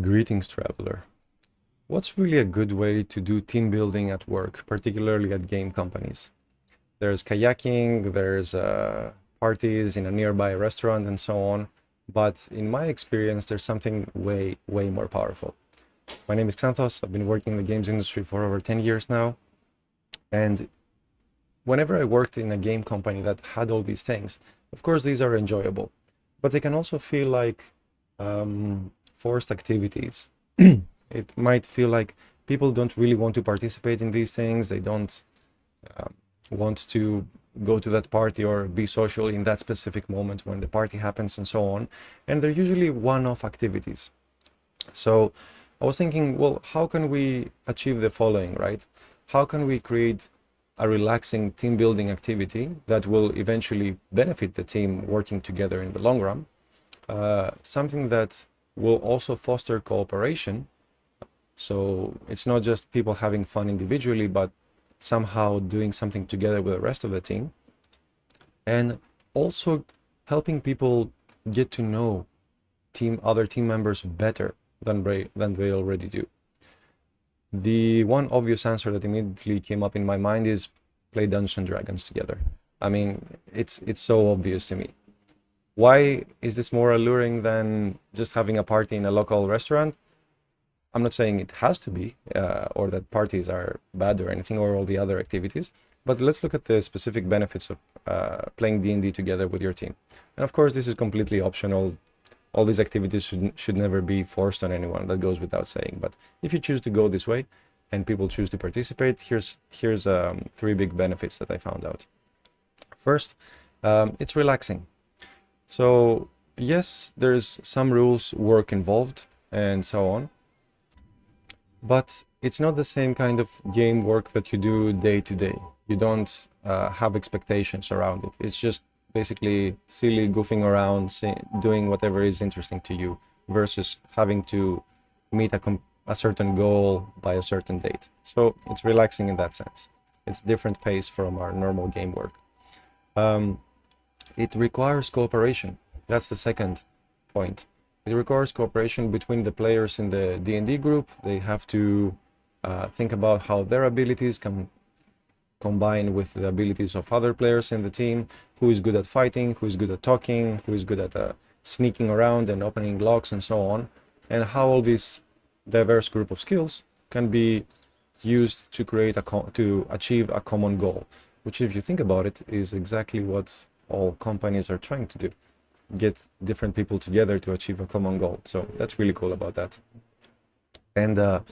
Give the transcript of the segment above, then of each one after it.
Greetings, traveler. What's really a good way to do team building at work, particularly at game companies? There's kayaking, there's parties in a nearby restaurant, and so on. But in my experience, there's something way more powerful. My name is Xanthos. I've been working in the games industry for over 10 years now. And whenever I worked in a game company that had all these things, of course, these are enjoyable, but they can also feel like forced activities. It might feel like people don't really want to participate in these things. They don't uh, want to go to that party or be social in that specific moment when the party happens and so on. And they're usually one-off activities. So I was thinking, well, how can we achieve the following, right? How can we create a relaxing team building activity that will eventually benefit the team working together in the long run? Something that will also foster cooperation. So it's not just people having fun individually, but somehow doing something together with the rest of the team. And also helping people get to know other team members better than they already do. The one obvious answer that immediately came up in my mind is play Dungeons and Dragons together. I mean, it's so obvious to me. Why is this more alluring than just having a party in a local restaurant? I'm not saying it has to be, or that parties are bad or anything, or all the other activities, but let's look at the specific benefits of playing D&D together with your team. And of course, this is completely optional. All these activities should never be forced on anyone. That goes without saying. But if you choose to go this way and people choose to participate, here's three big benefits that I found out. First, it's relaxing. So yes, there's some rules work involved and so on, but it's not the same kind of game work that you do day to day. You don't have expectations around it. It's just basically silly goofing around, doing whatever is interesting to you, versus having to meet a certain goal by a certain date. So it's relaxing in that sense. It's different pace from our normal game work. It requires cooperation. That's the second point. It requires cooperation between the players in the D&D group. They have to think about how their abilities can combine with the abilities of other players in the team, who is good at fighting, who is good at talking, who is good at sneaking around and opening locks and so on, and how all this diverse group of skills can be used to create to achieve a common goal, which, if you think about it, is exactly what all companies are trying to do. Get different people together to achieve a common goal. So that's really cool about that. And the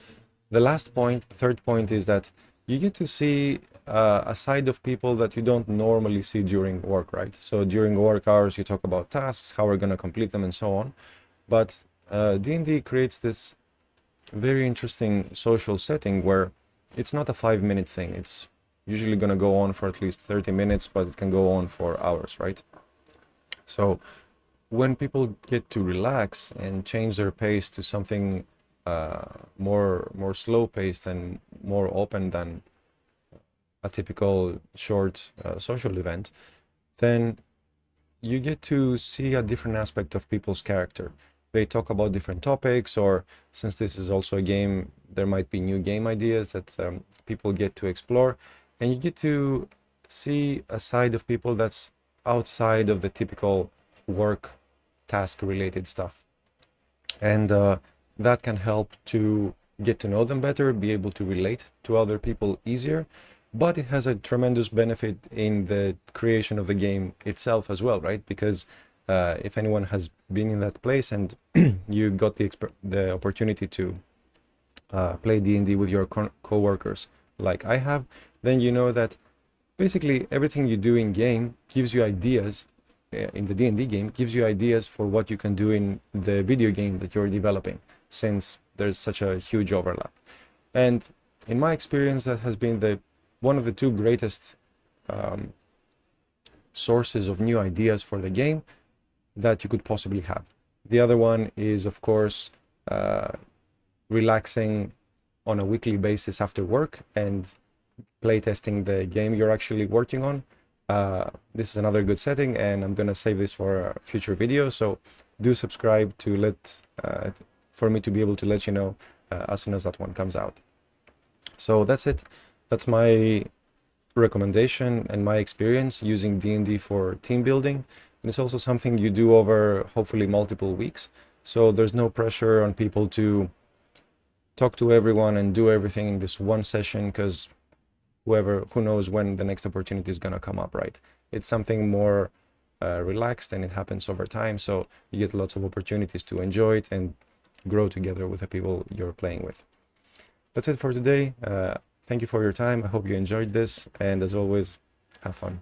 last point, third point, is that you get to see a side of people that you don't normally see during work, right? So during work hours, you talk about tasks, how we're going to complete them, and so on. But D&D creates this very interesting social setting where it's not a 5-minute thing. It's usually going to go on for at least 30 minutes, but it can go on for hours, right? So when people get to relax and change their pace to something more slow-paced and more open than a typical short social event, then you get to see a different aspect of people's character. They talk about different topics, or since this is also a game, there might be new game ideas that people get to explore, and you get to see a side of people that's outside of the typical work task related stuff. And that can help to get to know them better, be able to relate to other people easier, but it has a tremendous benefit in the creation of the game itself as well, right? Because if anyone has been in that place and you got the opportunity to play D&D with your co-workers like I have, then you know that basically everything you do in game gives you ideas, in the D&D game, gives you ideas for what you can do in the video game that you're developing, since there's such a huge overlap. And in my experience, that has been one of the two greatest sources of new ideas for the game that you could possibly have. The other one is, of course, relaxing on a weekly basis after work and playtesting the game you're actually working on. This is another good setting, and I'm gonna save this for a future video. So do subscribe to for me to be able to let you know as soon as that one comes out. So that's it. That's my recommendation and my experience using D&D for team building. And it's also something you do over hopefully multiple weeks. So there's no pressure on people to talk to everyone and do everything in this one session, because who knows when the next opportunity is going to come up, right? It's something more relaxed, and it happens over time. So you get lots of opportunities to enjoy it and grow together with the people you're playing with. That's it for today. Thank you for your time. I hope you enjoyed this. And as always, have fun.